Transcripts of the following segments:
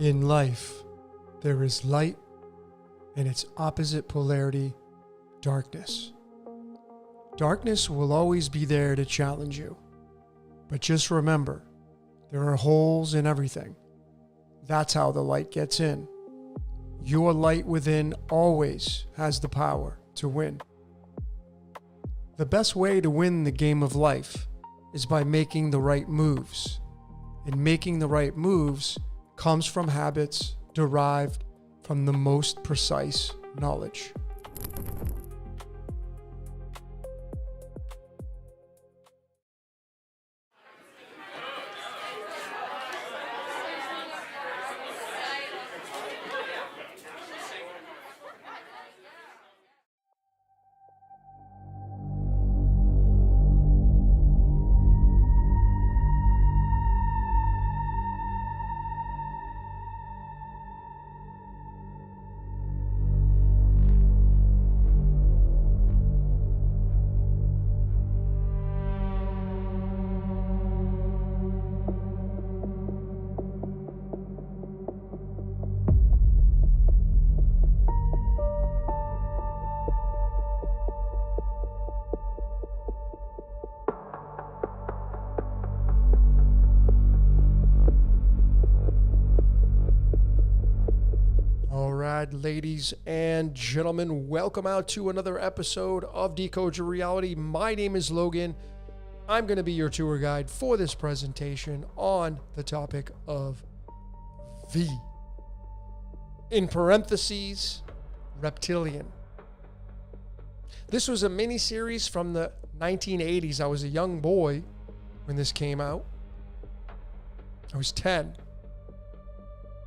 In life, there is light and its opposite polarity, darkness. Darkness will always be there to challenge you. But just remember, there are holes in everything. That's how the light gets in. Your light within always has the power to win. The best way to win the game of life is by making the right moves. And making the right moves comes from habits derived from the most precise knowledge. Ladies and gentlemen, welcome out to another episode of Decode Your Reality. My name is Logan. I'm going to be your tour guide for this presentation on the topic of V. In parentheses, reptilian. This was a mini-series from the 1980s. I was a young boy when this came out. I was 10.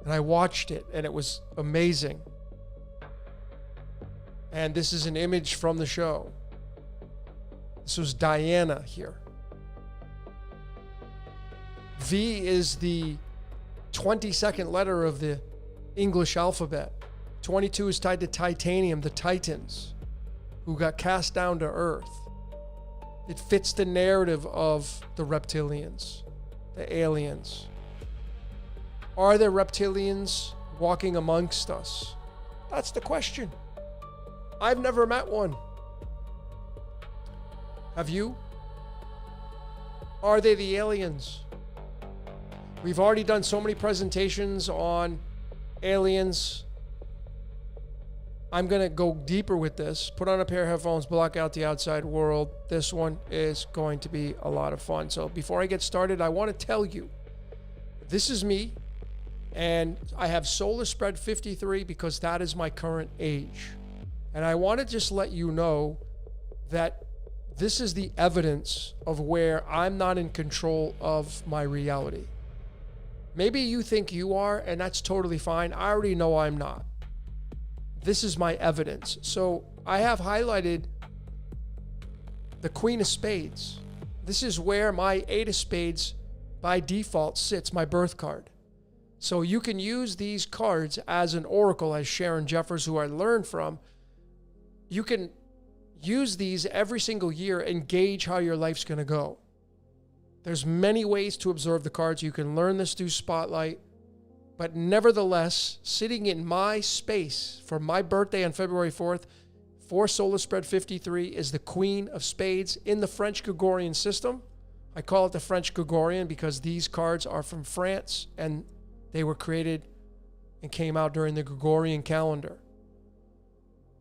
And I watched it, and it was amazing. And this is an image from the show. This was Diana here. V is the 22nd letter of the English alphabet. 22 is tied to titanium, the Titans, who got cast down to Earth. It fits the narrative of the reptilians, the aliens. Are there reptilians walking amongst us? That's the question. I've never met one. Have you? Are they the aliens? We've already done so many presentations on aliens. I'm going to go deeper with this. Put on a pair of headphones, block out the outside world. This one is going to be a lot of fun. So before I get started, I want to tell you, this is me. And I have solar spread 53 because that is my current age. And I want to just let you know that this is the evidence of where I'm not in control of my reality. Maybe you think you are, and that's totally fine. I already know I'm not. This is my evidence. So I have highlighted the Queen of Spades. This is where my Eight of Spades by default sits, my birth card. So you can use these cards as an oracle, as Sharon Jeffers, who I learned from. You can use these every single year and gauge how your life's going to go. There's many ways to observe the cards. You can learn this through Spotlight. But nevertheless, sitting in my space for my birthday on February 4th, for Solar Spread 53, is the Queen of Spades in the French Gregorian system. I call it the French Gregorian because these cards are from France and they were created and came out during the Gregorian calendar.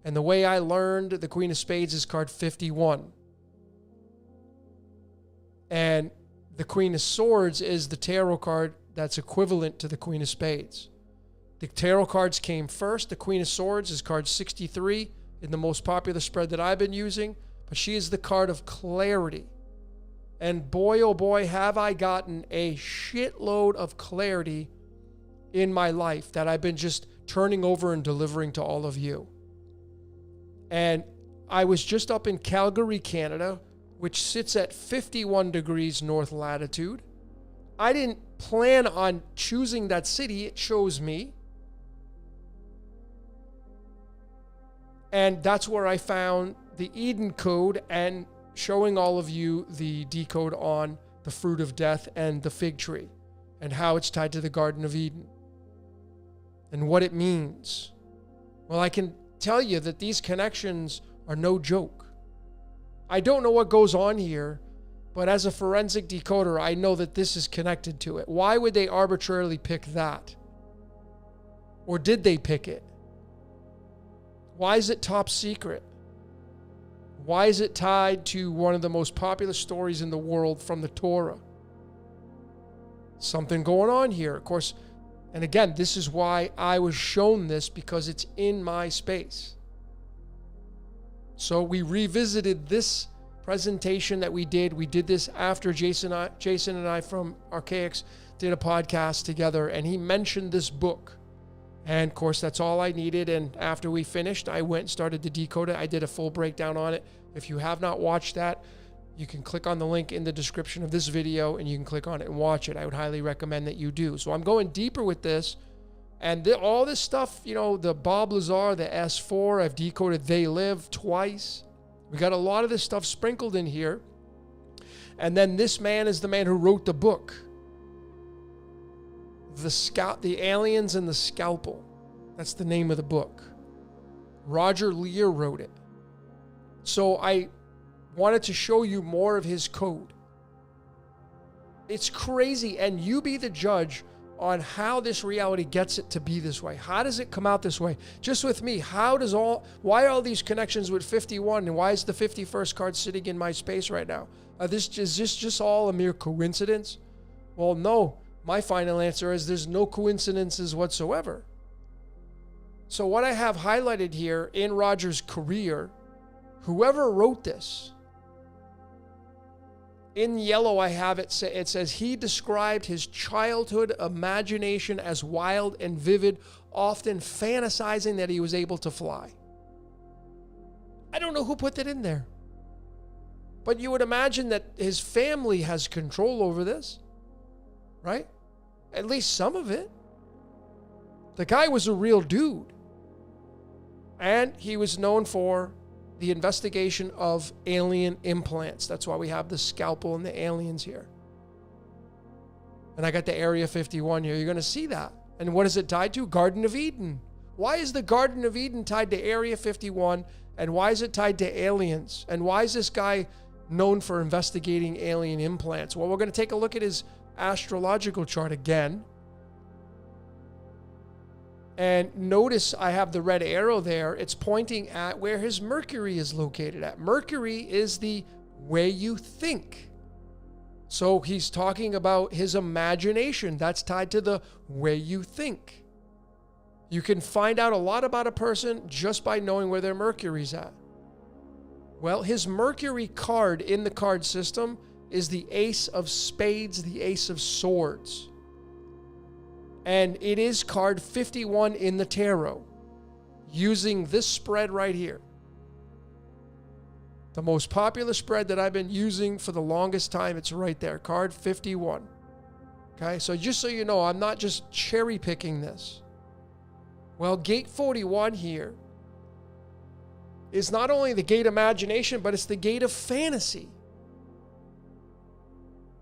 And the way I learned the Queen of Spades is card 51. And the Queen of Swords is the tarot card that's equivalent to the Queen of Spades. The tarot cards came first. The Queen of Swords is card 63 in the most popular spread that I've been using. But she is the card of clarity. And boy, oh boy, have I gotten a shitload of clarity in my life that I've been just turning over and delivering to all of you. And I was just up in Calgary, Canada, which sits at 51 degrees north latitude. I didn't plan on choosing that city. It chose me. And that's where I found the Eden code and showing all of you the decode on the fruit of death and the fig tree and how it's tied to the Garden of Eden. and what it means. Well, I can tell you that these connections are no joke. I don't know what goes on here, but as a forensic decoder, I know that this is connected to it. Why would they arbitrarily pick that? Or did they pick it? Why is it top secret? Why is it tied to one of the most popular stories in the world from the Torah? Something going on here, of course. And again, this is why I was shown this, because it's in my space. So we revisited this presentation that we did. We did this after Jason and I from Archaics did a podcast together, and he mentioned this book. And of course, that's all I needed. And after we finished, I went and started to decode it. I did a full breakdown on it. If you have not watched that, you can click on the link in the description of this video and you can click on it and watch it. I would highly recommend that you do. So I'm going deeper with this. And all this stuff, you know, the Bob Lazar, the S4, I've decoded They Live twice. We got a lot of this stuff sprinkled in here. And then this man is the man who wrote the book. The Aliens and the Scalpel. That's the name of the book. Roger Lear wrote it. So I wanted to show you more of his code. It's crazy, and you be the judge on how this reality gets it to be this way. How does it come out this way? Just with me, why are all these connections with 51, and why is the 51st card sitting in my space right now? Is this just all a mere coincidence? Well, no. My final answer is there's no coincidences whatsoever. So what I have highlighted here in Roger's career, whoever wrote this, in yellow I have it says he described his childhood imagination as wild and vivid, often fantasizing that he was able to fly. I don't know who put that in there. But you would imagine that his family has control over this, right? At least some of it. The guy was a real dude. And he was known for the investigation of alien implants. That's why we have the scalpel and the aliens here. And I got the Area 51 here. You're going to see that. And what is it tied to? Garden of Eden. Why is the Garden of Eden tied to Area 51? And why is it tied to aliens? And why is this guy known for investigating alien implants? Well, we're going to take a look at his astrological chart again. And notice I have the red arrow there. It's pointing at where his Mercury is located at. Mercury is the way you think. So he's talking about his imagination. That's tied to the way you think. You can find out a lot about a person just by knowing where their Mercury's at. Well, his Mercury card in the card system is the Ace of Spades, the Ace of Swords. And it is card 51 in the tarot, using this spread right here. The most popular spread that I've been using for the longest time, it's right there, card 51. Okay, so just so you know, I'm not just cherry picking this. Well, gate 41 here is not only the gate imagination, but it's the gate of fantasy.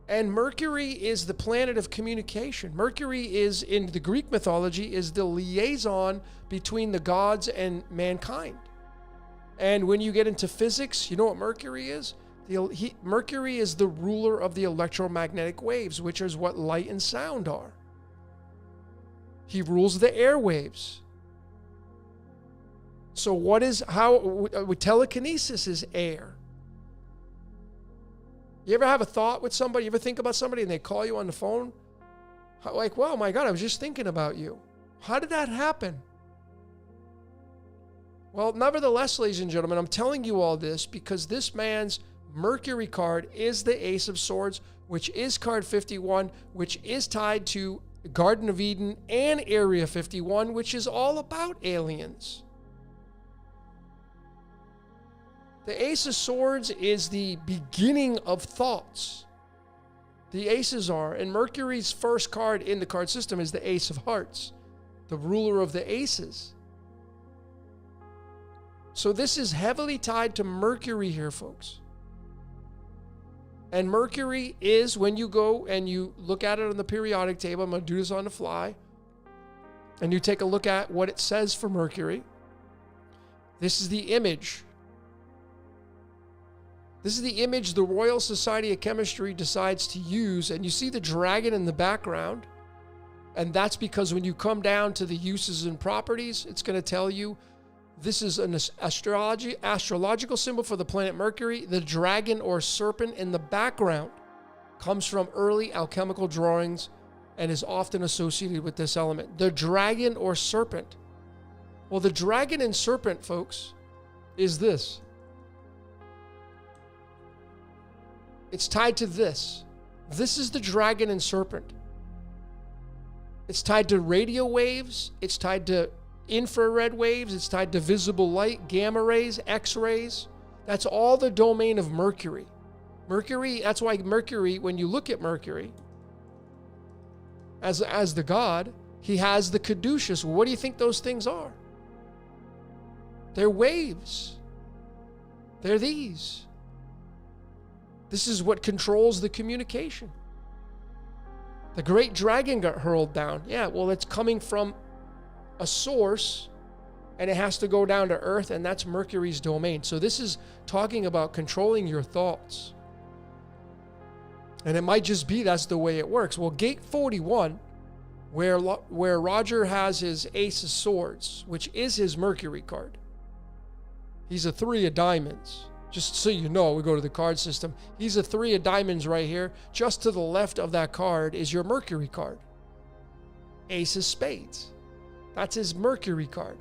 And Mercury is the planet of communication. Mercury is, in the Greek mythology, is the liaison between the gods and mankind. And when you get into physics, you know what Mercury is? Mercury is the ruler of the electromagnetic waves, which is what light and sound are. He rules the airwaves. So telekinesis is air. You ever have a thought with somebody? You ever think about somebody and they call you on the phone? Like, wow, my God, I was just thinking about you. How did that happen? Well, nevertheless, ladies and gentlemen, I'm telling you all this because this man's Mercury card is the Ace of Swords, which is card 51, which is tied to Garden of Eden and Area 51, which is all about aliens. The Ace of Swords is the beginning of thoughts. The aces are, and Mercury's first card in the card system is the Ace of Hearts, the ruler of the aces. So this is heavily tied to Mercury here, folks. And Mercury is, when you go and you look at it on the periodic table, I'm going to do this on the fly. and you take a look at what it says for Mercury, this is the image. This is the image the Royal Society of Chemistry decides to use, and you see the dragon in the background, and that's because when you come down to the uses and properties, it's going to tell you this is an astrological symbol for the planet Mercury. The dragon or serpent in the background comes from early alchemical drawings and is often associated with this element. The dragon or serpent. Well, the dragon and serpent, folks, is this. It's tied to this. This is the dragon and serpent. It's tied to radio waves. It's tied to infrared waves. It's tied to visible light, gamma rays, X-rays. That's all the domain of Mercury. Mercury, that's why Mercury, when you look at Mercury as the god, he has the caduceus. Well, what do you think those things are? They're waves. They're these. This is what controls the communication. The great dragon got hurled down. Yeah, well, it's coming from a source, and it has to go down to Earth, and that's Mercury's domain. So this is talking about controlling your thoughts. And it might just be that's the way it works. Well, gate 41, where Roger has his ace of swords, which is his Mercury card. He's a 3 of diamonds. Just so you know, we go to the card system. He's a 3 of diamonds right here. Just to the left of that card is your Mercury card. Ace of spades. That's his Mercury card.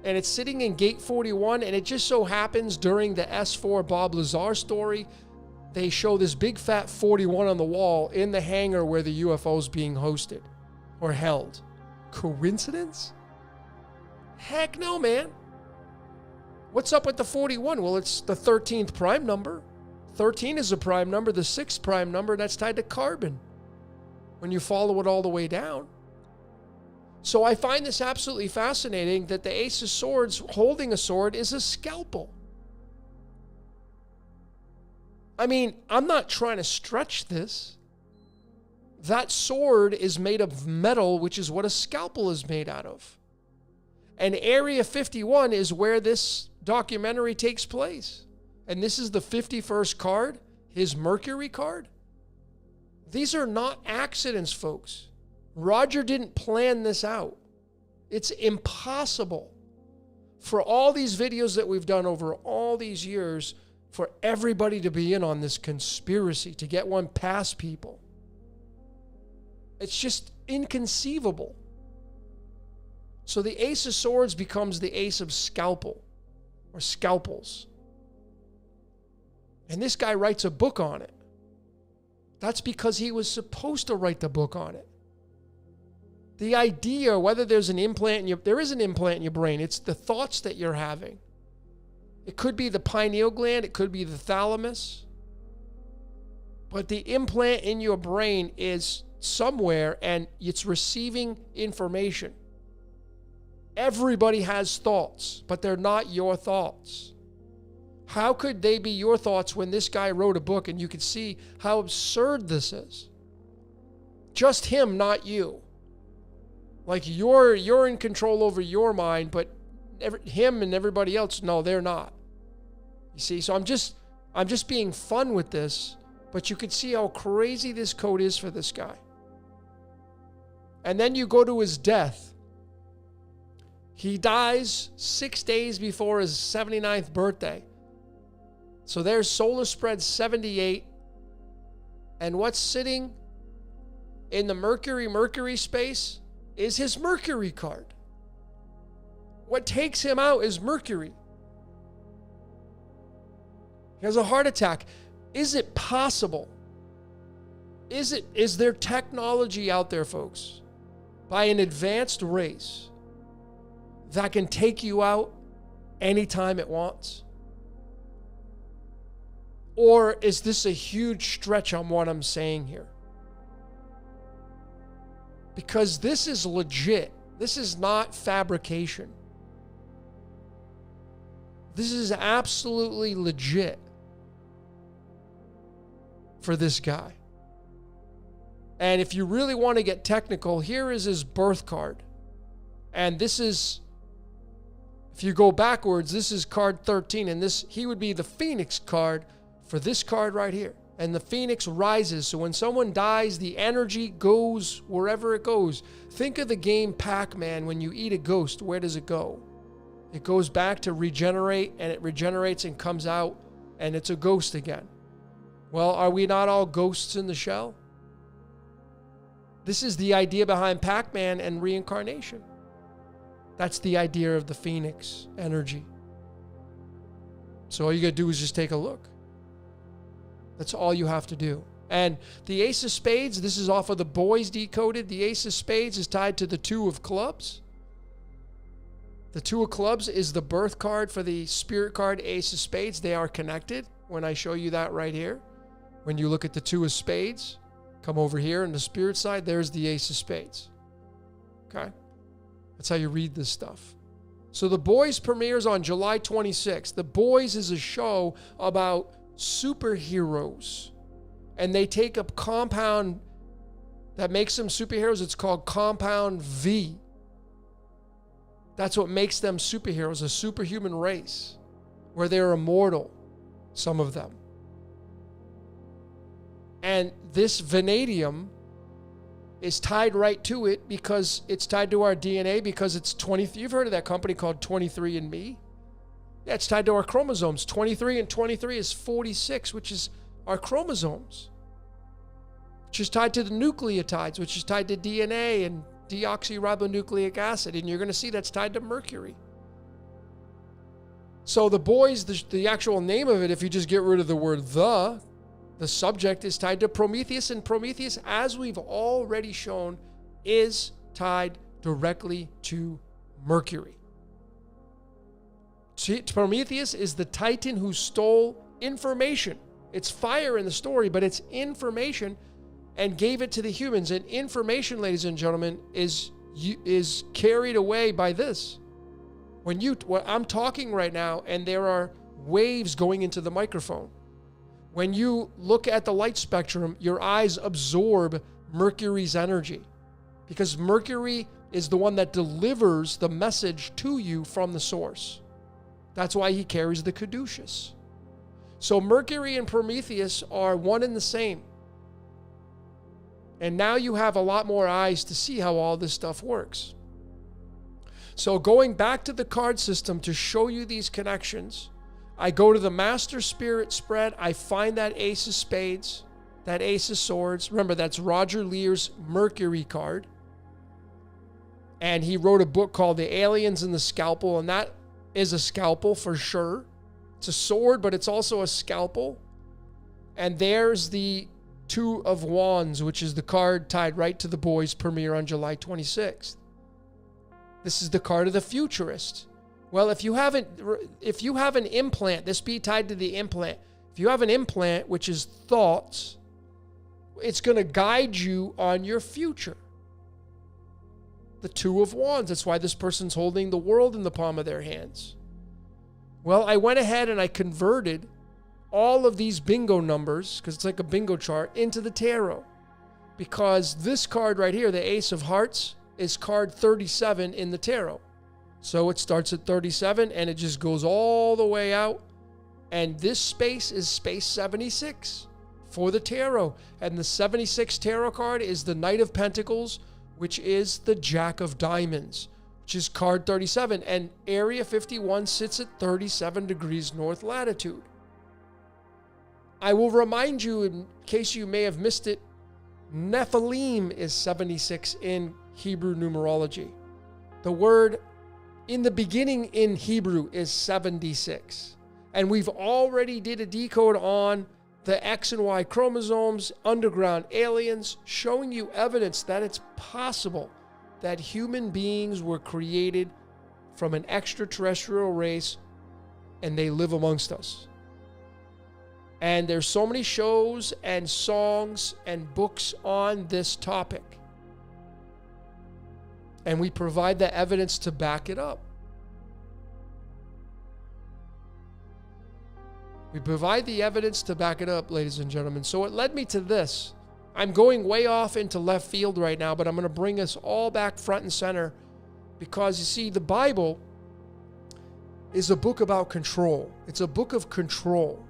And it's sitting in gate 41, and it just so happens during the S4 Bob Lazar story, they show this big fat 41 on the wall in the hangar where the UFO is being hosted or held. Coincidence? Heck no, man. What's up with the 41? Well, it's the 13th prime number. 13 is a prime number. The 6th prime number, that's tied to carbon when you follow it all the way down. So I find this absolutely fascinating that the Ace of Swords holding a sword is a scalpel. I mean, I'm not trying to stretch this. That sword is made of metal, which is what a scalpel is made out of. And Area 51 is where this documentary takes place. And this is the 51st card, his Mercury card. These are not accidents, folks. Roger didn't plan this out. It's impossible for all these videos that we've done over all these years for everybody to be in on this conspiracy, to get one past people. It's just inconceivable. So the Ace of Swords becomes the Ace of Scalpel, or Scalpels. And this guy writes a book on it. That's because he was supposed to write the book on it. The idea, whether there's an implant in your, there is an implant in your brain. It's the thoughts that you're having. It could be the pineal gland. It could be the thalamus. But the implant in your brain is somewhere, and it's receiving information. Everybody has thoughts, but they're not your thoughts. How could they be your thoughts when this guy wrote a book and you could see how absurd this is? Just him, not you. Like you're in control over your mind, but him and everybody else, no, they're not. You see, so I'm just being fun with this, but you could see how crazy this code is for this guy. And then you go to his death. He dies 6 days before his 79th birthday. So there's solar spread 78. And what's sitting in the Mercury space is his Mercury card. What takes him out is Mercury. He has a heart attack. Is it possible? Is there technology out there, folks, by an advanced race that can take you out anytime it wants? Or is this a huge stretch on what I'm saying here? Because this is legit. This is not fabrication. This is absolutely legit for this guy. And if you really want to get technical, here is his birth card. And this is, if you go backwards, this is card 13, and he would be the Phoenix card for this card right here. And the Phoenix rises, so when someone dies, the energy goes wherever it goes. Think of the game Pac-Man. When you eat a ghost, where does it go? It goes back to regenerate, and it regenerates and comes out, and it's a ghost again. Well, are we not all ghosts in the shell? This is the idea behind Pac-Man and reincarnation. That's the idea of the Phoenix energy. So all you got to do is just take a look. That's all you have to do. And the Ace of Spades, this is off of the Boys Decoded. The Ace of Spades is tied to the Two of Clubs. The Two of Clubs is the birth card for the spirit card Ace of Spades. They are connected when I show you that right here. When you look at the Two of Spades, come over here on the spirit side, there's the Ace of Spades. Okay? That's how you read this stuff. So The Boys premieres on July 26th. The Boys is a show about superheroes. And they take a compound that makes them superheroes. It's called Compound V. That's what makes them superheroes, a superhuman race, where they're immortal, some of them. And this vanadium is tied right to it because it's tied to our DNA because it's 20. You've heard of that company called 23andMe? Yeah, it's tied to our chromosomes. 23 and 23 is 46, which is our chromosomes, which is tied to the nucleotides, which is tied to DNA and deoxyribonucleic acid. And you're going to see that's tied to mercury. So The Boys, the actual name of it, if you just get rid of the word the subject is tied to Prometheus, and Prometheus, as we've already shown, is tied directly to Mercury. Prometheus is the Titan who stole information. It's fire in the story, but it's information, and gave it to the humans. And information, ladies and gentlemen, is carried away by this. When I'm talking right now, and there are waves going into the microphone. When you look at the light spectrum, your eyes absorb Mercury's energy, because Mercury is the one that delivers the message to you from the source. That's why he carries the caduceus. So Mercury and Prometheus are one and the same. And now you have a lot more eyes to see how all this stuff works. So going back to the card system to show you these connections, I go to the Master Spirit spread. I find that Ace of Spades, that Ace of Swords. Remember, that's Roger Lear's Mercury card. And he wrote a book called The Aliens and the Scalpel, and that is a scalpel for sure. It's a sword, but it's also a scalpel. And there's the Two of Wands, which is the card tied right to The Boys premiere on July 26th. This is the card of the futurist. Well, if you have an implant, this be tied to the implant. If you have an implant, which is thoughts, it's going to guide you on your future. The Two of Wands. That's why this person's holding the world in the palm of their hands. Well, I went ahead and I converted all of these bingo numbers, because it's like a bingo chart, into the tarot. Because this card right here, the Ace of Hearts, is card 37 in the tarot. So it starts at 37 and it just goes all the way out. And this space is space 76 for the tarot. And the 76 tarot card is the Knight of Pentacles, which is the Jack of Diamonds, which is card 37. And Area 51 sits at 37 degrees north latitude. I will remind you, in case you may have missed it, Nephilim is 76 in Hebrew numerology. The word in the beginning in Hebrew is 76. And we've already did a decode on the X and Y chromosomes, underground aliens, showing you evidence that it's possible that human beings were created from an extraterrestrial race and they live amongst us. And there's so many shows and songs and books on this topic. And we provide the evidence to back it up. We provide the evidence to back it up, ladies and gentlemen. So it led me to this. I'm going way off into left field right now, but I'm going to bring us all back front and center Because you see, the Bible is a book about control. It's a book of control.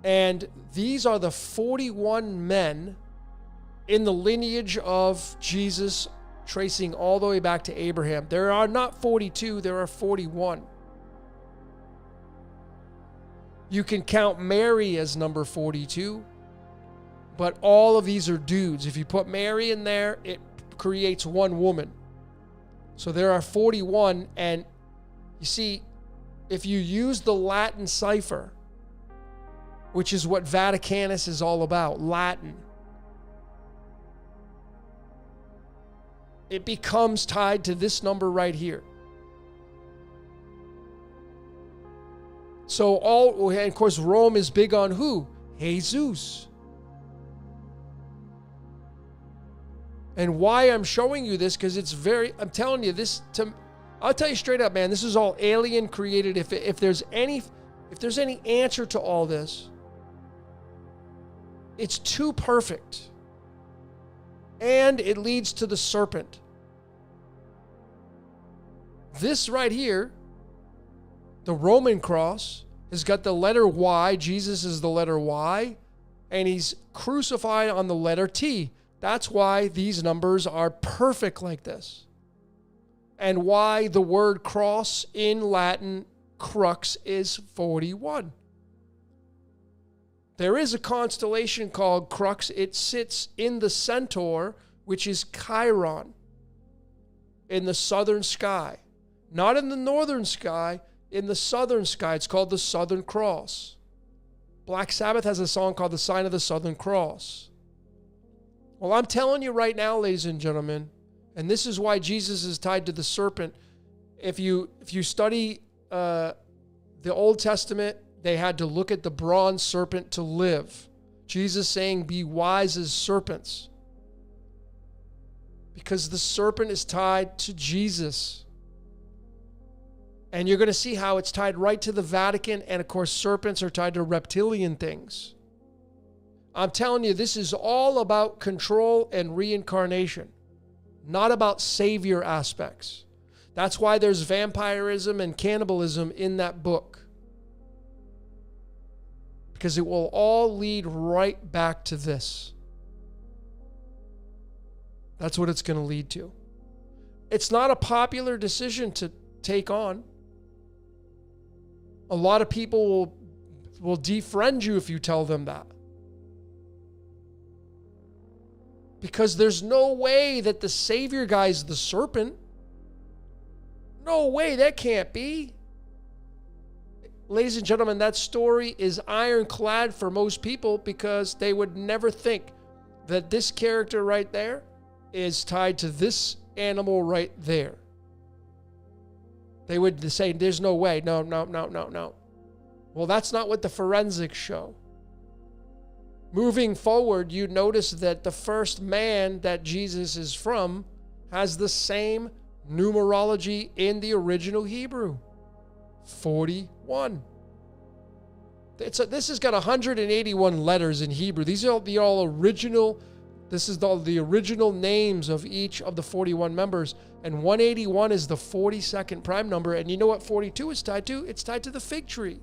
And these are the 41 men in the lineage of Jesus, tracing all the way back to Abraham. There are not 42, there are 41. You can count Mary as number 42, but all of these are dudes. If you put Mary in there, it creates one woman. So there are 41, and you see, if you use the Latin cipher, which is what Vaticanus is all about, Latin, it becomes tied to this number right here. So and of course, Rome is big on who? Jesus. And why I'm showing you this, because it's I'm telling you this, I'll tell you straight up, man, this is all alien created. If there's any answer to all this, it's too perfect. And it leads to the serpent. This right here, the Roman cross, has got the letter Y. Jesus is the letter Y. And he's crucified on the letter T. That's why these numbers are perfect like this. And why the word cross in Latin, crux, is 41. There is a constellation called Crux. It sits in the Centaur, which is Chiron, in the southern sky. Not in the northern sky, in the southern sky. It's called the Southern Cross. Black Sabbath has a song called The Sign of the Southern Cross. Well, I'm telling you right now, ladies and gentlemen, and this is why Jesus is tied to the serpent. If you study the Old Testament, they had to look at the bronze serpent to live. Jesus saying, be wise as serpents. Because the serpent is tied to Jesus. And you're going to see how it's tied right to the Vatican. And of course, serpents are tied to reptilian things. I'm telling you, this is all about control and reincarnation, not about savior aspects. That's why there's vampirism and cannibalism in that book. Because it will all lead right back to this. That's what it's going to lead to. It's not a popular decision to take on. A lot of people will defriend you if you tell them that. Because there's no way that the savior guy is the serpent. No way, that can't be. Ladies and gentlemen, that story is ironclad for most people because they would never think that this character right there is tied to this animal right there. They would say, there's no way. No. Well, that's not what the forensics show. Moving forward, you notice that the first man that Jesus is from has the same numerology in the original Hebrew. 41. This has got 181 letters in Hebrew. These are the all original. This is all the original names of each of the 41 members. And 181 is the 42nd prime number. And you know what 42 is tied to? It's tied to the fig tree.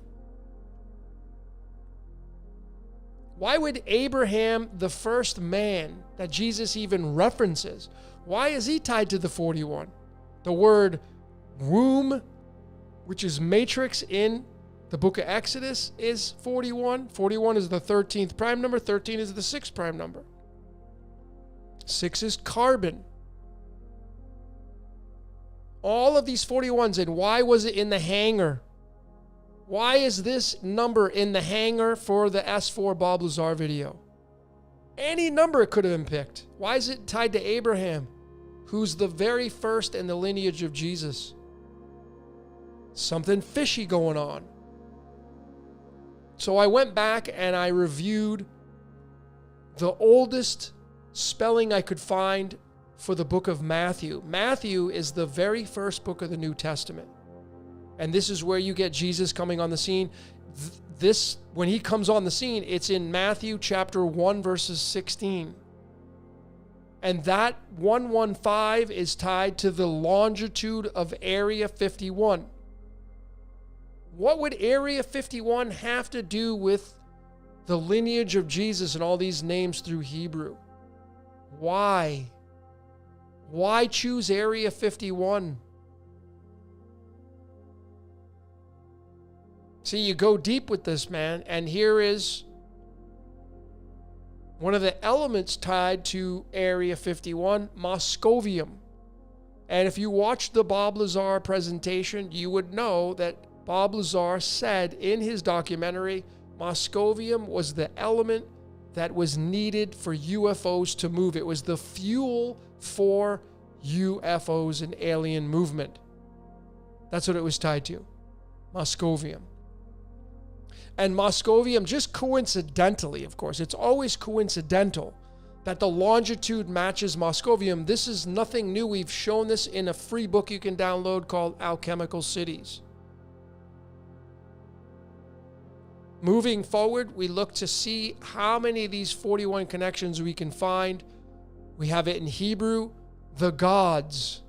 Why would Abraham, the first man that Jesus even references, why is he tied to the 41? The word womb, which is matrix in the book of Exodus, is 41. 41 is the 13th prime number. 13 is the 6th prime number. 6 is carbon. All of these 41s, and why was it in the hanger? Why is this number in the hanger for the S4 Bob Lazar video? Any number could have been picked. Why is it tied to Abraham, who's the very first in the lineage of Jesus? Something fishy going on. So I went back and I reviewed the oldest spelling I could find for the book of Matthew. Matthew is the very first book of the New Testament. And this is where you get Jesus coming on the scene. When he comes on the scene, it's in Matthew chapter 1, verses 16. And that 115 is tied to the longitude of Area 51. What would Area 51 have to do with the lineage of Jesus and all these names through Hebrew? Why? Why choose Area 51? See, you go deep with this, man, and here is one of the elements tied to Area 51, Moscovium. And if you watched the Bob Lazar presentation, you would know that Bob Lazar said in his documentary, Moscovium was the element that was needed for UFOs to move. It was the fuel for UFOs and alien movement. That's what it was tied to, Moscovium. And Moscovium, just coincidentally, of course, it's always coincidental that the longitude matches Moscovium. This is nothing new. We've shown this in a free book you can download called Alchemical Cities. Moving forward, we look to see how many of these 41 connections we can find. We have it in Hebrew, the gods.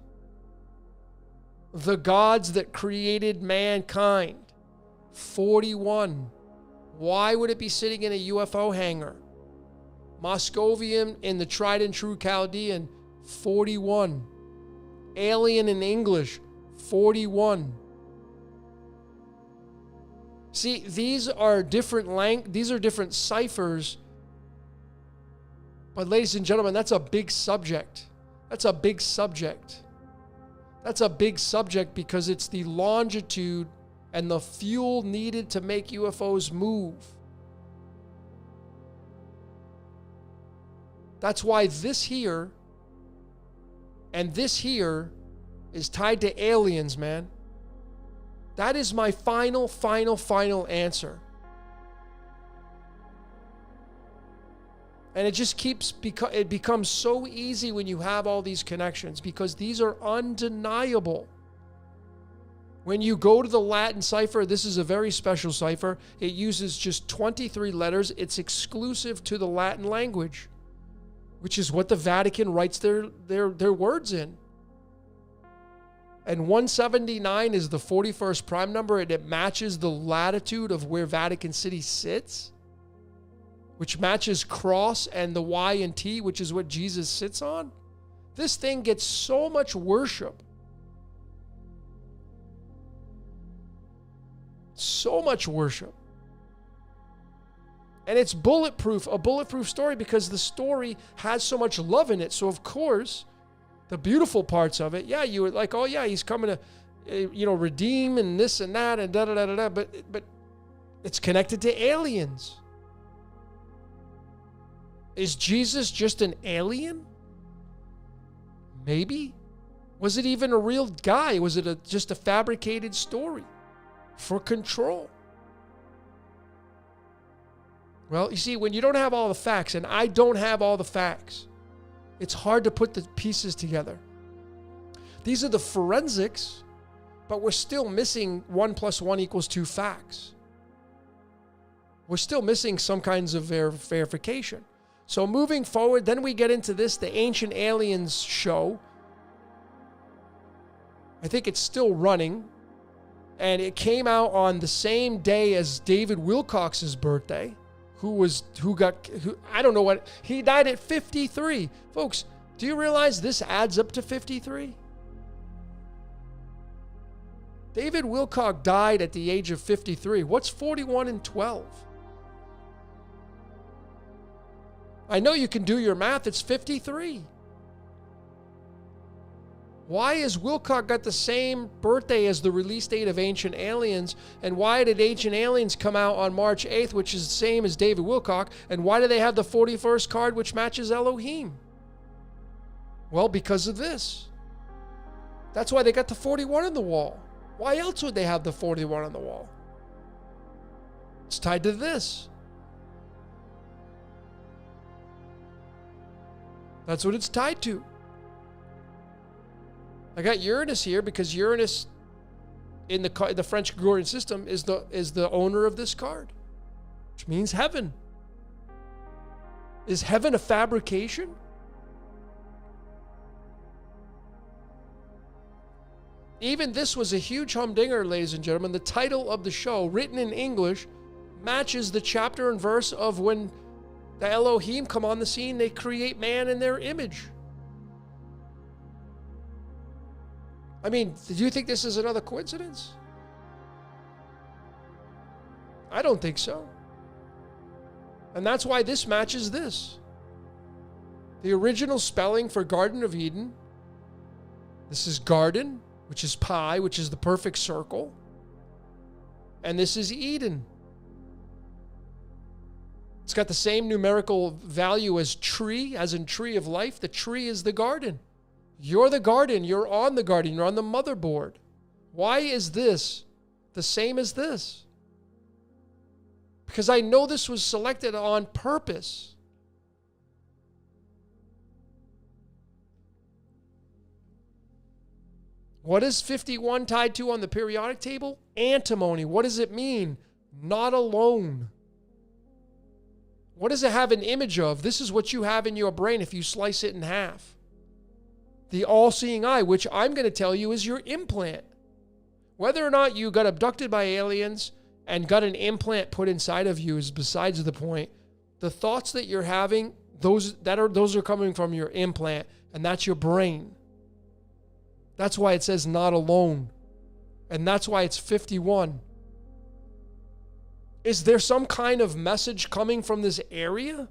The gods that created mankind. 41. Why would it be sitting in a UFO hangar? Moscovium in the tried and true Chaldean, 41. Alien in English, 41. See, these are different these are different ciphers. But ladies and gentlemen, that's a big subject. That's a big subject. That's a big subject because it's the longitude and the fuel needed to make UFOs move. That's why this here and this here is tied to aliens, man. That is my final answer. And it just it becomes so easy when you have all these connections because these are undeniable. When you go to the Latin cipher, this is a very special cipher. It uses just 23 letters. It's exclusive to the Latin language, which is what the Vatican writes their words in. And 179 is the 41st prime number, and it matches the latitude of where Vatican City sits, which matches cross and the Y and T, which is what Jesus sits on. This thing gets so much worship. So much worship. And it's bulletproof, a bulletproof story because the story has so much love in it. So of course, the beautiful parts of it, yeah, you were like, oh yeah, he's coming to, redeem and this and that and da-da-da-da-da. But it's connected to aliens. Is Jesus just an alien? Maybe. Was it even a real guy? Was it just a fabricated story for control? Well, you see, when you don't have all the facts, and I don't have all the facts, it's hard to put the pieces together. These are the forensics, but we're still missing 1 + 1 = 2 facts. We're still missing some kinds of verification. So moving forward, then we get into this, the Ancient Aliens show. I think it's still running. And it came out on the same day as David Wilcox's birthday, who I don't know what, he died at 53. Folks, do you realize this adds up to 53? David Wilcox died at the age of 53. What's 41 and 12? I know you can do your math. It's 53. Why has Wilcox got the same birthday as the release date of Ancient Aliens? And why did Ancient Aliens come out on March 8th, which is the same as David Wilcox? And why do they have the 41st card, which matches Elohim? Well, because of this. That's why they got the 41 on the wall. Why else would they have the 41 on the wall? It's tied to this. That's what it's tied to. I got Uranus here because Uranus in the French Gregorian system is the owner of this card, which means heaven. Is heaven a fabrication? Even this was a huge humdinger, ladies and gentlemen. The title of the show, written in English, matches the chapter and verse of when the Elohim come on the scene. They create man in their image. I mean, do you think this is another coincidence? I don't think so. And that's why this matches this. The original spelling for Garden of Eden, this is garden, which is pi, which is the perfect circle. And this is Eden. It's got the same numerical value as tree, as in tree of life. The tree is the garden. You're the garden. You're on the garden. You're on the motherboard. Why is this the same as this? Because I know this was selected on purpose. What is 51 tied to on the periodic table? Antimony. What does it mean? Not alone. What does it have an image of? This is what you have in your brain if you slice it in half. The all-seeing eye, which I'm going to tell you is your implant. Whether or not you got abducted by aliens and got an implant put inside of you is besides the point. The thoughts that you're having, those are coming from your implant, and that's your brain. That's why it says not alone. And that's why it's 51. Is there some kind of message coming from this area?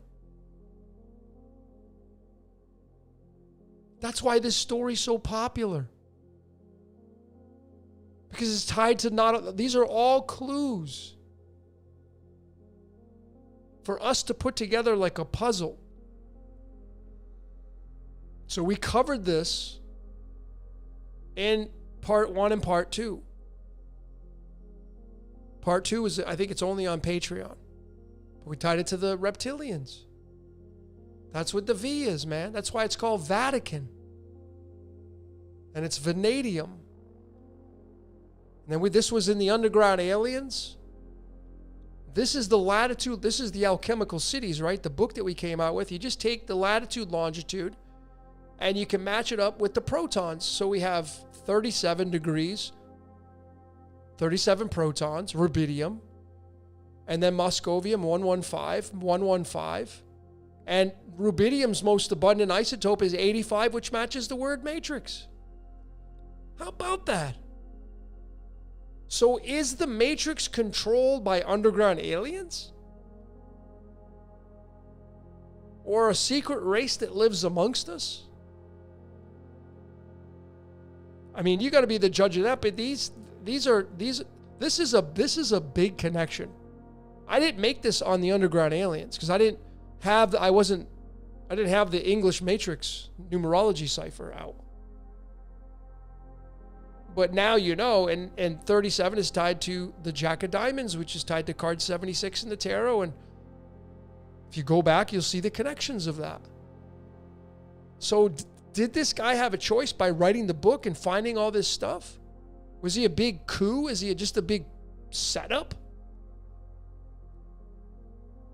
That's why this story's so popular. Because it's tied to not... These are all clues for us to put together like a puzzle. So we covered this in part 1 and part 2. Part 2 is, I think it's only on Patreon. But we tied it to the reptilians. That's what the V is, man. That's why it's called Vatican. And it's vanadium. And then this was in the underground aliens. This is the latitude. This is the alchemical cities, right? The book that we came out with. You just take the latitude, longitude, and you can match it up with the protons. So we have 37 degrees, 37 protons, rubidium, and then moscovium, 115, 115. And rubidium's most abundant isotope is 85, which matches the word matrix. How about that? So is the matrix controlled by underground aliens? Or a secret race that lives amongst us? I mean, you got to be the judge of that, but this is a big connection. I didn't make this on the underground aliens because I didn't have the English matrix numerology cipher out. But now you know, and 37 is tied to the Jack of Diamonds, which is tied to card 76 in the tarot. And if you go back, you'll see the connections of that. So did this guy have a choice by writing the book and finding all this stuff? Was he a big coup? Is he just a big setup?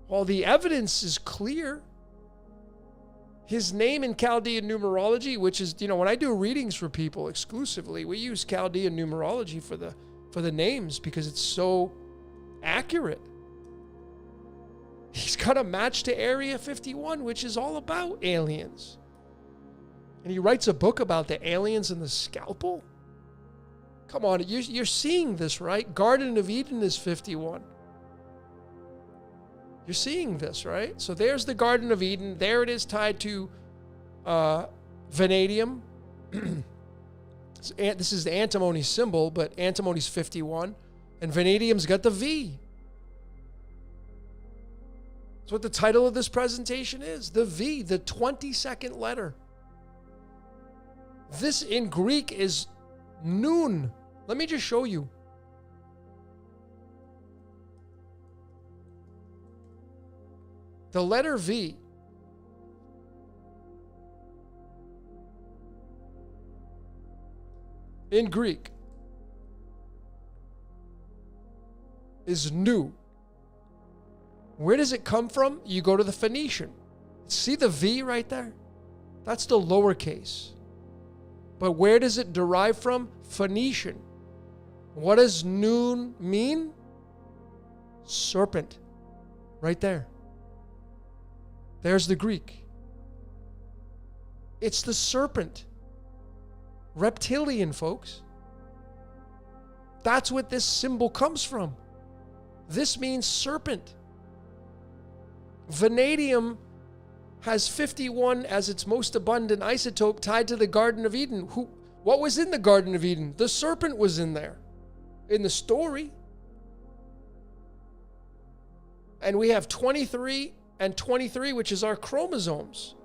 Well, the evidence is clear. His name in Chaldean numerology, which is, when I do readings for people exclusively, we use Chaldean numerology for the names because it's so accurate. He's got a match to Area 51, which is all about aliens. And he writes a book about the aliens and the scalpel? Come on, you're seeing this, right? Garden of Eden is 51. You're seeing this, right? So there's the Garden of Eden. There it is tied to vanadium. This is the antimony symbol, but antimony's 51. And vanadium's got the V. That's what the title of this presentation is. The V, the 22nd letter. This in Greek is noon. Let me just show you. The letter V in Greek is new. Where does it come from? You go to the Phoenician. See the V right there? That's the lowercase. But where does it derive from? Phoenician. What does noon mean? Serpent. Right there. There's the Greek. It's the serpent. Reptilian, folks. That's what this symbol comes from. This means serpent. Vanadium has 51 as its most abundant isotope tied to the Garden of Eden. What was in the Garden of Eden? The serpent was in there, in the story. And we have 23 and 23, which is our chromosomes,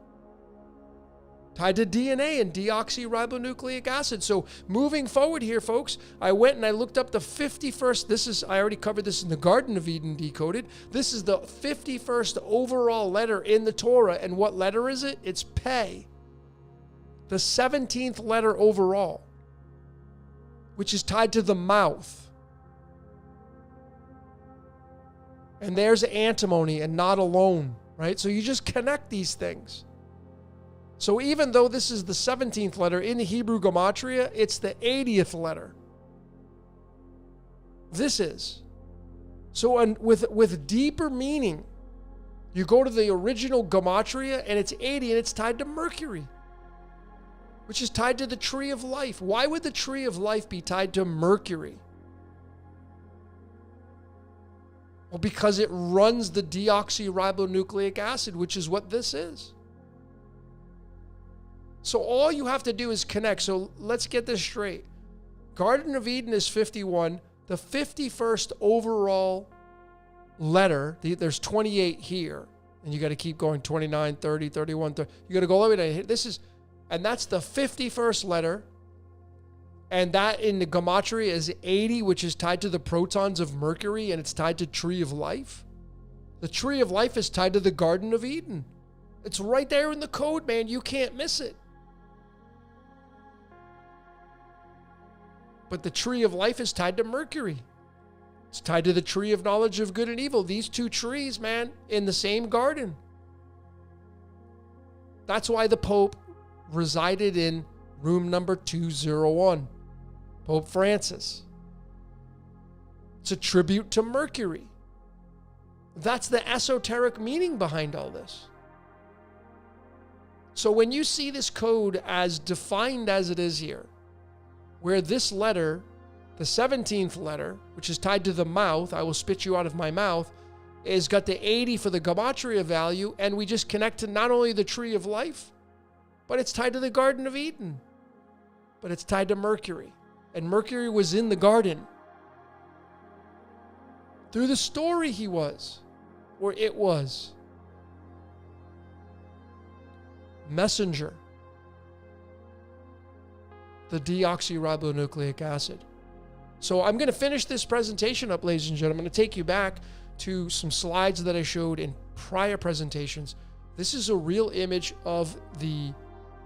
tied to DNA and deoxyribonucleic acid. So moving forward here, folks, I went and I looked up the 51st. I already covered this in the Garden of Eden Decoded. This is the 51st overall letter in the Torah. And what letter is it? It's Pei. The 17th letter overall, which is tied to the mouth. And there's antimony and not alone, right? So you just connect these things. So even though this is the 17th letter in the Hebrew Gematria, it's the 80th letter. This is. So with deeper meaning, you go to the original Gematria and it's 80 and it's tied to Mercury, which is tied to the tree of life. Why would the tree of life be tied to Mercury? Well, because it runs the deoxyribonucleic acid, which is what this is. So all you have to do is connect. So let's get this straight. Garden of Eden is 51. The 51st overall letter, there's 28 here. And you got to keep going, 29, 30, 31, 30. You got to go all the way to, and that's the 51st letter. And that in the Gematria is 80, which is tied to the protons of Mercury, and it's tied to Tree of Life. The Tree of Life is tied to the Garden of Eden. It's right there in the code, man. You can't miss it. But the Tree of Life is tied to Mercury. It's tied to the Tree of Knowledge of Good and Evil. These two trees, man, in the same garden. That's why the Pope resided in room number 201. Pope Francis. It's a tribute to Mercury. That's the esoteric meaning behind all this. So when you see this code as defined as it is here, where this letter, the 17th letter, which is tied to the mouth, I will spit you out of my mouth, is got the 80 for the Gematria value, and we just connect to not only the Tree of Life, but it's tied to the Garden of Eden. But it's tied to Mercury. And Mercury was in the garden. Through the story he was, or it was. Messenger. The deoxyribonucleic acid. So I'm going to finish this presentation up, ladies and gentlemen. I'm going to take you back to some slides that I showed in prior presentations. This is a real image of the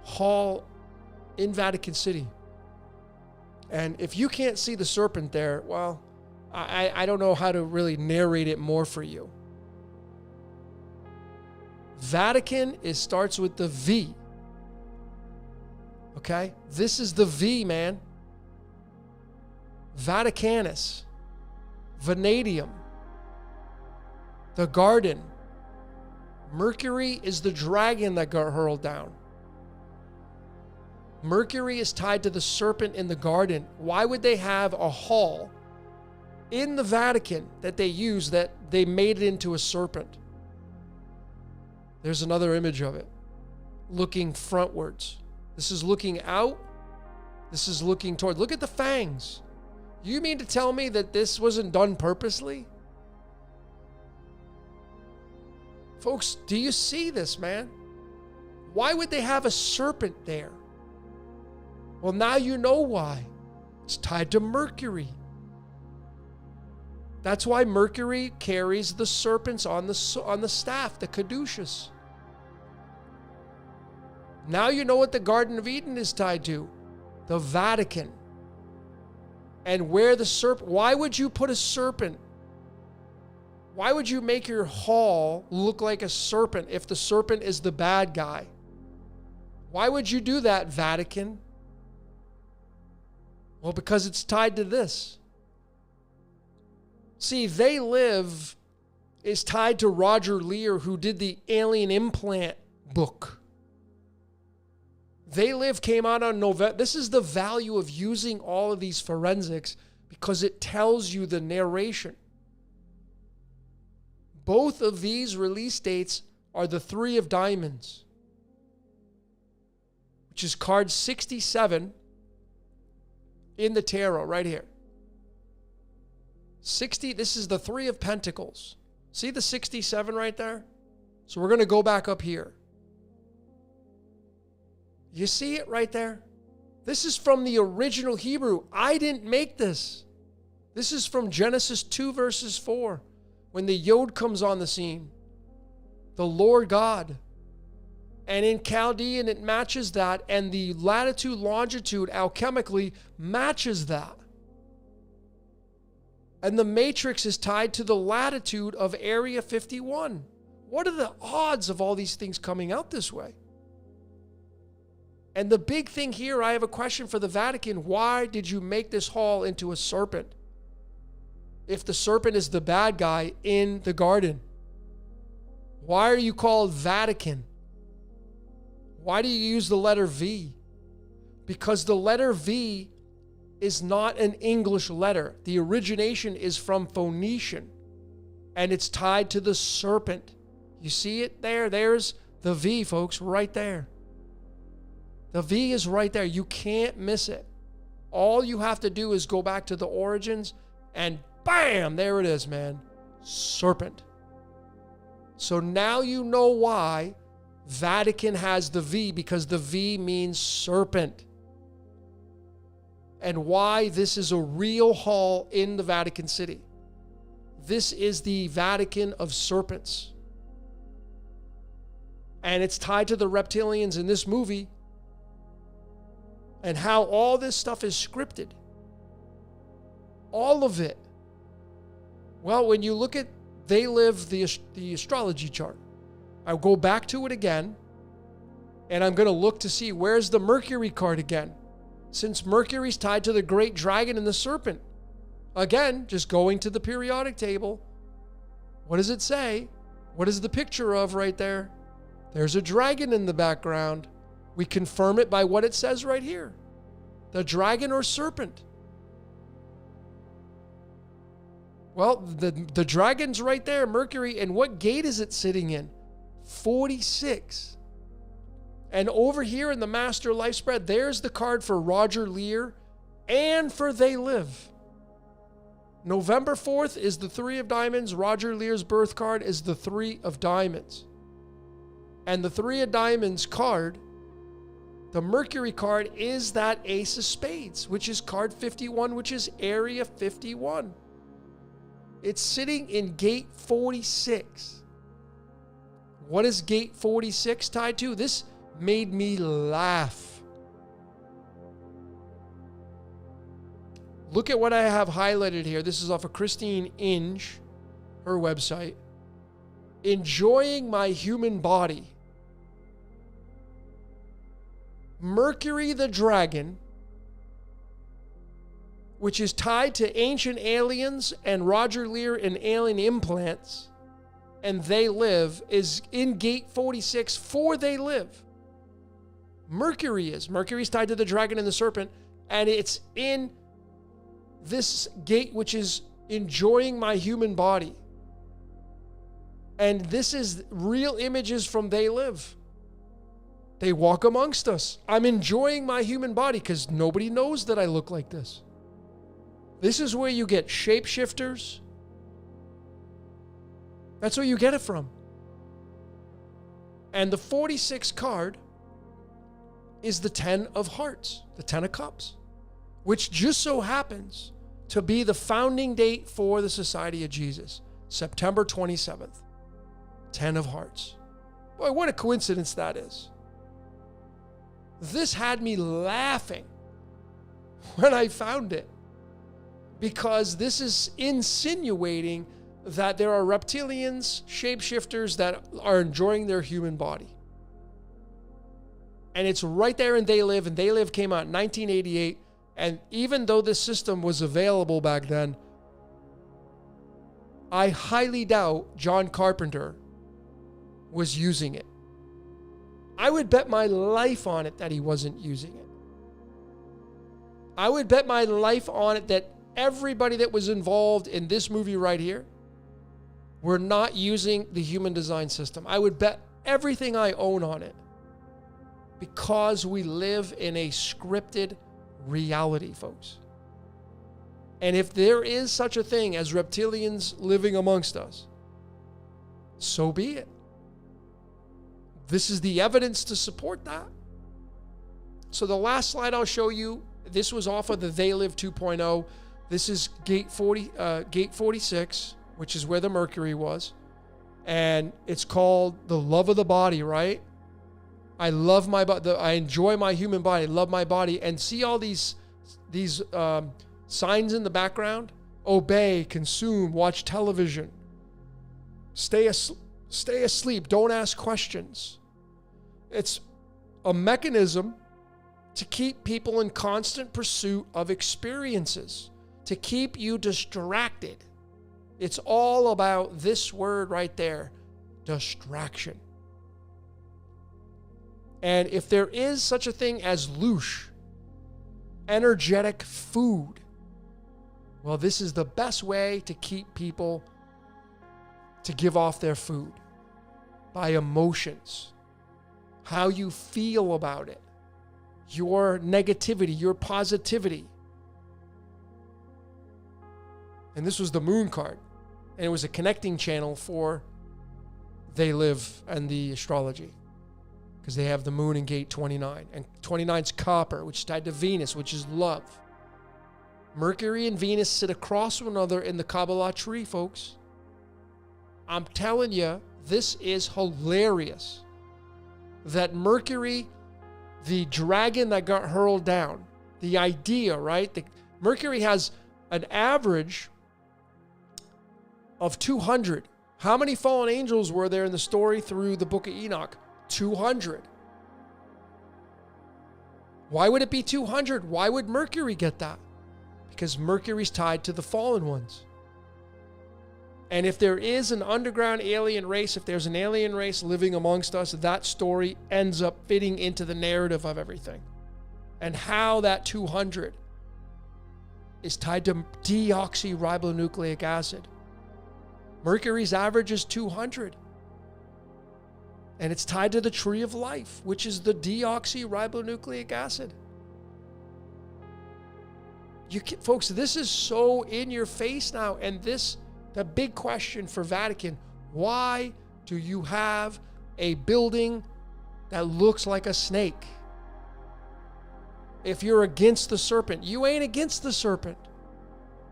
hall in Vatican City. And if you can't see the serpent there, well, I don't know how to really narrate it more for you. Vatican starts with the V. Okay? This is the V, man. Vaticanus. Vanadium. The garden. Mercury is the dragon that got hurled down. Mercury is tied to the serpent in the garden. Why would they have a hall in the Vatican that they use that they made it into a serpent? There's another image of it. Looking frontwards. This is looking out. This is looking toward. Look at the fangs. You mean to tell me that this wasn't done purposely? Folks, do you see this, man? Why would they have a serpent there? Well, now you know why. It's tied to Mercury. That's why Mercury carries the serpents on the staff, the caduceus. Now you know what the Garden of Eden is tied to. The Vatican. And where the serpent... Why would you put a serpent? Why would you make your hall look like a serpent if the serpent is the bad guy? Why would you do that, Vatican? Well, because it's tied to this. See, They Live is tied to Roger Lear, who did the alien implant book. They Live came out on November. This is the value of using all of these forensics, because it tells you the narration. Both of these release dates are the 3 of diamonds, which is card 67 in the tarot right here. 60, this is the 3 of pentacles. See the 67 right there? So we're going to go back up here. You see it right there? This is from the original Hebrew. I didn't make this. This is from Genesis 2 verses 4, when the Yod comes on the scene. The Lord God. And in Chaldean it matches that, and the latitude, longitude alchemically matches that. And the matrix is tied to the latitude of Area 51. What are the odds of all these things coming out this way? And the big thing here, I have a question for the Vatican. Why did you make this hall into a serpent? If the serpent is the bad guy in the garden. Why are you called Vatican? Why do you use the letter V? Because the letter V is not an English letter. The origination is from Phoenician, and it's tied to the serpent. You see it there? There's the V, folks, right there. The V is right there. You can't miss it. All you have to do is go back to the origins, and bam, there it is, man. Serpent. So now you know why Vatican has the V, because the V means serpent. And why this is a real hall in the Vatican City. This is the Vatican of serpents. And it's tied to the reptilians in this movie, and how all this stuff is scripted. All of it. Well, when you look at They Live, the astrology chart, I'll go back to it again, and I'm going to look to see where's the Mercury card again. Since Mercury's tied to the great dragon and the serpent. Again, just going to the periodic table. What does it say? What is the picture of right there? There's a dragon in the background. We confirm it by what it says right here. The dragon or serpent. Well, the dragon's right there, Mercury. And what gate is it sitting in? 46. And over here in the Master Life Spread, there's the card for Roger Lear and for They Live. November 4th is the 3 of diamonds. Roger Lear's birth card is the 3 of diamonds. And the 3 of diamonds card, the Mercury card, is that Ace of Spades, which is card 51, which is Area 51. It's sitting in gate 46. What is gate 46 tied to? This made me laugh. Look at what I have highlighted here. This is off of Christine Inge, her website. Enjoying my human body. Mercury the dragon, which is tied to ancient aliens and Roger Lear and alien implants, and They Live, is in gate 46 for They Live. Mercury's tied to the dragon and the serpent, and it's in this gate, which is enjoying my human body. And this is real images from They Live. They walk amongst us. I'm enjoying my human body because nobody knows that I look like this. This is where you get shapeshifters. That's where you get it from. And the 46 card is the 10 of hearts, the 10 of cups, which just so happens to be the founding date for the Society of Jesus, September 27th, 10 of hearts. Boy, what a coincidence that is. This had me laughing when I found it, because this is insinuating that there are reptilians, shapeshifters that are enjoying their human body. And it's right there in They Live, and They Live came out in 1988, And even though this system was available back then, I highly doubt John Carpenter was using it. I would bet my life on it that he wasn't using it. I would bet my life on it that everybody that was involved in this movie right here were not using the human design system. I would bet everything I own on it, because we live in a scripted reality, folks. And if there is such a thing as reptilians living amongst us, so be it. This is the evidence to support that. So the last slide I'll show you, this was off of the They Live 2.0. This is gate 46, which is where the Mercury was. And it's called the love of the body, right? I love my body. I enjoy my human body. I love my body. And see all these signs in the background? Obey, consume, watch television. Stay asleep. Don't ask questions. It's a mechanism to keep people in constant pursuit of experiences, to keep you distracted. It's all about this word right there, distraction. And if there is such a thing as loosh, energetic food, well, this is the best way to keep people to give off their food, by emotions, how you feel about it, your negativity, your positivity. And this was the moon card. And it was a connecting channel for They Live and the astrology, because they have the moon in gate 29. And 29's copper, which is tied to Venus, which is love. Mercury and Venus sit across one another in the Kabbalah tree, folks. I'm telling you, this is hilarious. That Mercury, the dragon that got hurled down, the idea, right? Mercury has an average of 200. How many fallen angels were there in the story through the book of Enoch? 200. Why would it be 200? Why would Mercury get that? Because Mercury's tied to the fallen ones. And if there is an underground alien race, if there's an alien race living amongst us, that story ends up fitting into the narrative of everything. And how that 200 is tied to deoxyribonucleic acid. Mercury's average is 200. And it's tied to the tree of life, which is the deoxyribonucleic acid. Folks, this is so in your face now. And the big question for Vatican, why do you have a building that looks like a snake? If you're against the serpent, you ain't against the serpent.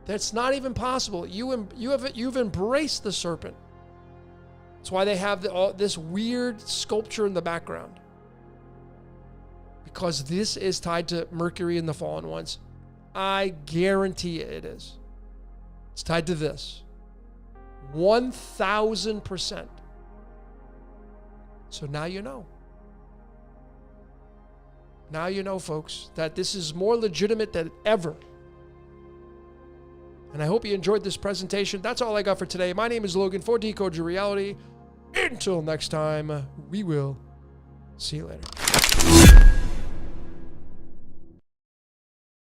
That's not even possible. You've embraced the serpent. That's why they have this weird sculpture in the background. Because this is tied to Mercury and the fallen ones. I guarantee it is. It's tied to this. 1,000%. So now you know. Now you know, folks, that this is more legitimate than ever. And I hope you enjoyed this presentation. That's all I got for today. My name is Logan for Decode Your Reality. Until next time, we will see you later.